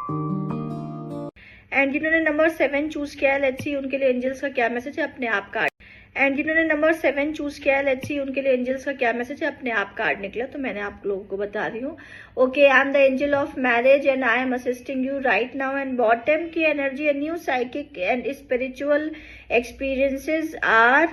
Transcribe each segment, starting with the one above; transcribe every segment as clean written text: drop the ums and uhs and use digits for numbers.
And जिन्होंने number 7 choose किया है, लेट्स सी उनके लिए एंजल्स का क्या मैसेज है अपने आप कार्ड। एंड जिन्होंने नंबर 7 चूज किया है, लेट्स सी उनके लिए एंजल्स का क्या मैसेज है अपने आप कार्ड निकला, तो मैंने आप लोगों को बता रही हूँ। Okay, I am the angel of marriage and I am assisting you right now. And bottom की energy and new psychic and spiritual experiences are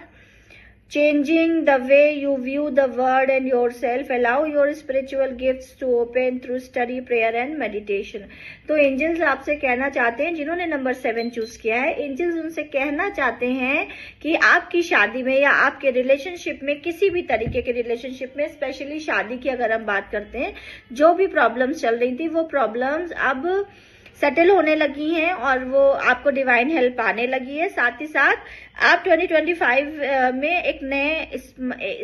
changing the way you view the world and yourself. Allow your spiritual gifts to open through study, prayer and meditation. तो angels आपसे कहना चाहते हैं, जिन्होंने number 7 choose किया है, angels उनसे कहना चाहते हैं कि आपकी शादी में या आपके रिलेशनशिप में, किसी भी तरीके के रिलेशनशिप में, स्पेशली शादी की अगर हम बात करते हैं, जो भी प्रॉब्लम्स चल रही थी वो प्रॉब्लम्स अब सेटल होने लगी हैं और वो आपको डिवाइन हेल्प आने लगी है। साथ ही साथ आप 2025 में एक नए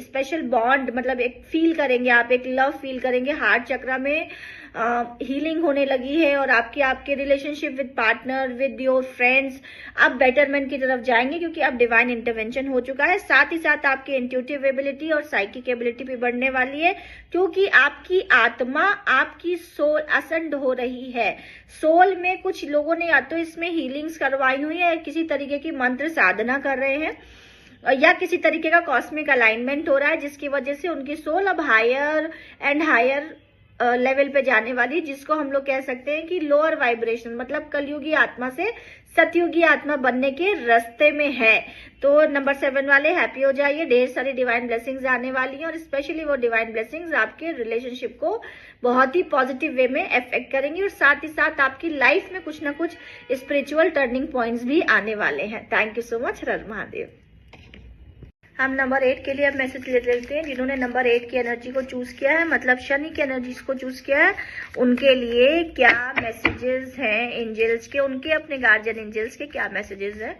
स्पेशल बॉन्ड, मतलब एक फील करेंगे, आप एक लव फील करेंगे, हार्ट चक्रा में हीलिंग होने लगी है और आपके relationship with partner, with your friends, आप बेटरमेंट की तरफ जाएंगे क्योंकि अब डिवाइन इंटरवेंशन हो चुका है। साथ ही साथ आपकी इंट्यूटिव एबिलिटी और साइकिक एबिलिटी भी बढ़ने वाली है क्योंकि आपकी आत्मा, आपकी सोल असेंड हो रही है। सोल में कुछ लोगों ने या तो इसमें हीलिंग्स करवाई हुई है या किसी तरीके की मंत्र साधना कर रहे हैं या किसी तरीके का कॉस्मिक अलाइनमेंट हो रहा है जिसकी वजह से उनकी सोल अब हायर एंड हायर लेवल पे जाने वाली, जिसको हम लोग कह सकते हैं कि लोअर वाइब्रेशन, मतलब कलयुगी आत्मा से सतयुगी आत्मा बनने के रास्ते में है। तो नंबर 7 वाले हैप्पी हो जाइए, ढेर सारी डिवाइन ब्लेसिंग्स आने वाली हैं और स्पेशली वो डिवाइन ब्लेसिंग्स आपके रिलेशनशिप को बहुत ही पॉजिटिव वे में अफेक्ट करेंगी और साथ ही साथ आपकी लाइफ में कुछ ना कुछ स्पिरिचुअल टर्निंग पॉइंट्स भी आने वाले हैं। Thank you so much. हर हर महादेव। हम नंबर 8 के लिए अब मैसेज ले लेते हैं। जिन्होंने नंबर 8 की एनर्जी को चूज किया है, मतलब शनि की एनर्जी को चूज किया है, उनके लिए क्या मैसेजेस हैं एंजल्स के, उनके अपने गार्जियन एंजल्स के क्या मैसेजेस हैं।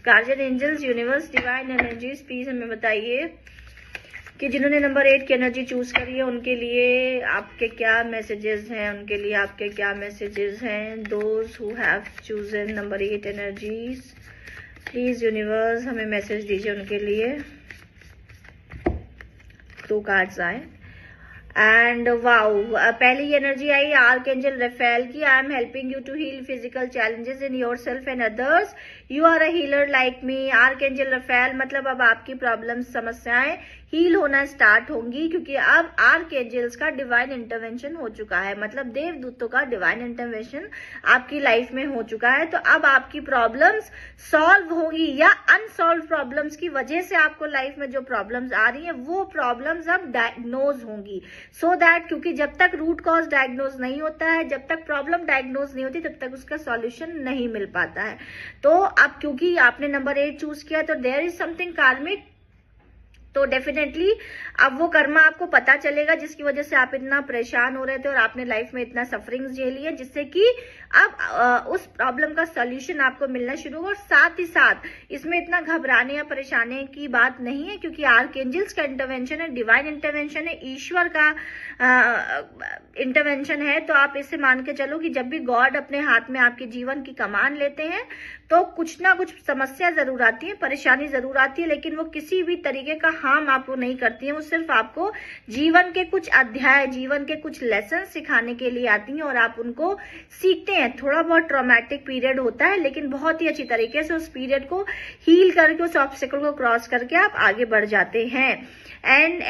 Guardian angels, universe, divine energies, please हमें बताइए कि जिन्होंने नंबर 8 की एनर्जी चूज करी है उनके लिए आपके क्या मैसेजेस हैं, उनके लिए आपके क्या मैसेजेस हैं। Those who have chosen number 8 energies, please universe हमें मैसेज दीजिए उनके लिए। 2 कार्ड्स आए एंड वाओ, पहली एनर्जी आई आर्कएंजल रफेल की, I am helping you to heal physical challenges in yourself and others, you are a healer like me. Archangel Raphael मतलब अब आपकी प्रॉब्लम्स, समस्याएं हील होना स्टार्ट होंगी क्योंकि अब आर्कएंजल्स का डिवाइन इंटरवेंशन हो चुका है, मतलब देवदूतों का डिवाइन इंटरवेंशन आपकी लाइफ में हो चुका है। तो अब आपकी प्रॉब्लम्स सॉल्व होगी या अनसॉल्व प्रॉब्लम्स की वजह से आपको लाइफ में जो प्रॉब्लम्स आ रही है वो प्रॉब्लम्स अब डायग्नोज होंगी। सो दैट, क्योंकि जब तक रूट कॉज डायग्नोज नहीं होता है, जब तक प्रॉब्लम डायग्नोज नहीं होती, तब तक उसका सॉल्यूशन नहीं मिल पाता है। तो अब क्योंकि आपने नंबर 8 चूज किया तो देयर इज समथिंग कार्मिक, तो डेफिनेटली अब वो कर्मा आपको पता चलेगा जिसकी वजह से आप इतना परेशान हो रहे थे और आपने लाइफ में इतना सफरिंग्स झेली है, जिससे कि अब उस प्रॉब्लम का सॉल्यूशन आपको मिलना शुरू होगा। और साथ ही साथ इसमें इतना घबराने या परेशानी की बात नहीं है क्योंकि आर्कएंजल्स का इंटरवेंशन है, डिवाइन इंटरवेंशन है, ईश्वर का इंटरवेंशन है। तो आप इसे मान के चलो कि जब भी गॉड अपने हाथ में आपके जीवन की कमान लेते हैं तो कुछ ना कुछ समस्या जरूर आती है, परेशानी जरूर आती है, लेकिन वो किसी भी तरीके का हार्म आपको नहीं करती है। वो सिर्फ आपको जीवन के कुछ अध्याय, जीवन के कुछ लेसन सिखाने के लिए आती हैं और आप उनको सीखते हैं। थोड़ा बहुत ट्रॉमेटिक पीरियड होता है लेकिन बहुत ही अच्छी तरीके से उस पीरियड को हील करके, उस ऑब्स्टिकल को क्रॉस करके आप आगे बढ़ जाते हैं। एंड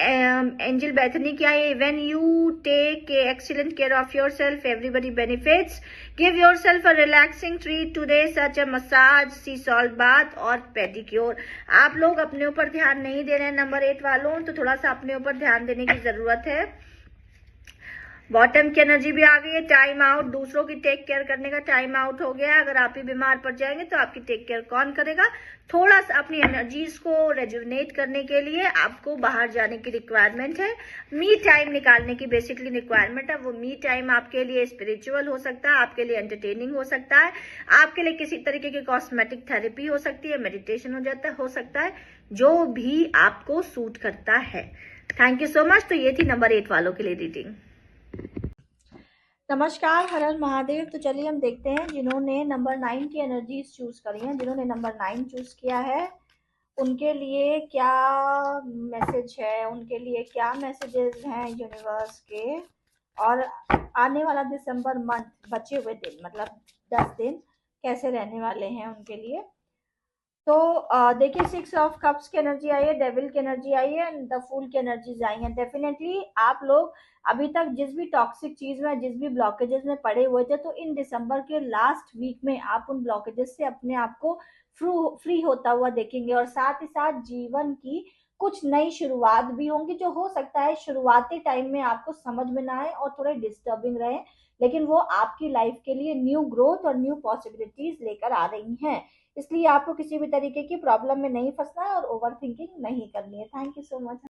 एंजल बेथनी क्या है, when you take excellent care of yourself everybody benefits, give yourself a relaxing treat today such a massage, sea salt bath और पेडिक्योर। आप लोग अपने ऊपर ध्यान नहीं दे रहे हैं नंबर 8 वालों, तो थोड़ा सा अपने ऊपर ध्यान देने की जरूरत है। बॉटम की एनर्जी भी आ गई है, टाइम आउट, दूसरों की टेक केयर करने का टाइम आउट हो गया है। अगर आप ही बीमार पड़ जाएंगे तो आपकी टेक केयर कौन करेगा। थोड़ा सा अपनी एनर्जीज को रेजुवनेट करने के लिए आपको बाहर जाने की रिक्वायरमेंट है, मी टाइम निकालने की बेसिकली रिक्वायरमेंट है। वो मी टाइम आपके लिए स्पिरिचुअल हो सकता है, आपके लिए एंटरटेनिंग हो सकता है, आपके लिए किसी तरीके की कॉस्मेटिक थेरेपी हो सकती है, मेडिटेशन हो सकता है, जो भी आपको सूट करता है। Thank you so much. तो ये थी नंबर 8 वालों के लिए रीडिंग। नमस्कार, हर हर महादेव। तो चलिए हम देखते हैं जिन्होंने नंबर 9 की एनर्जीज चूज करी हैं, जिन्होंने नंबर 9 चूज किया है उनके लिए क्या मैसेज है, उनके लिए क्या मैसेजेस हैं यूनिवर्स के और आने वाला दिसंबर मंथ, बचे हुए दिन मतलब 10 दिन कैसे रहने वाले हैं उनके लिए। तो देखिए 6 ऑफ कप्स की एनर्जी आई है, डेविल की एनर्जी आई है एंड द फूल की एनर्जीज आई है। डेफिनेटली आप लोग अभी तक जिस भी टॉक्सिक चीज में, जिस भी ब्लॉकेजेस में पड़े हुए थे, तो इन दिसंबर के लास्ट वीक में आप उन ब्लॉकेजेस से अपने आप को फ्री होता हुआ देखेंगे। और साथ ही साथ जीवन की कुछ नई शुरुआत भी होंगी, जो हो सकता है शुरुआती टाइम में आपको समझ में ना आए और थोड़े डिस्टर्बिंग रहे, लेकिन वो आपकी लाइफ के लिए न्यू ग्रोथ और न्यू पॉसिबिलिटीज लेकर आ रही हैं। इसलिए आपको किसी भी तरीके की प्रॉब्लम में नहीं फंसना है और ओवर थिंकिंग नहीं करनी है। Thank you so much.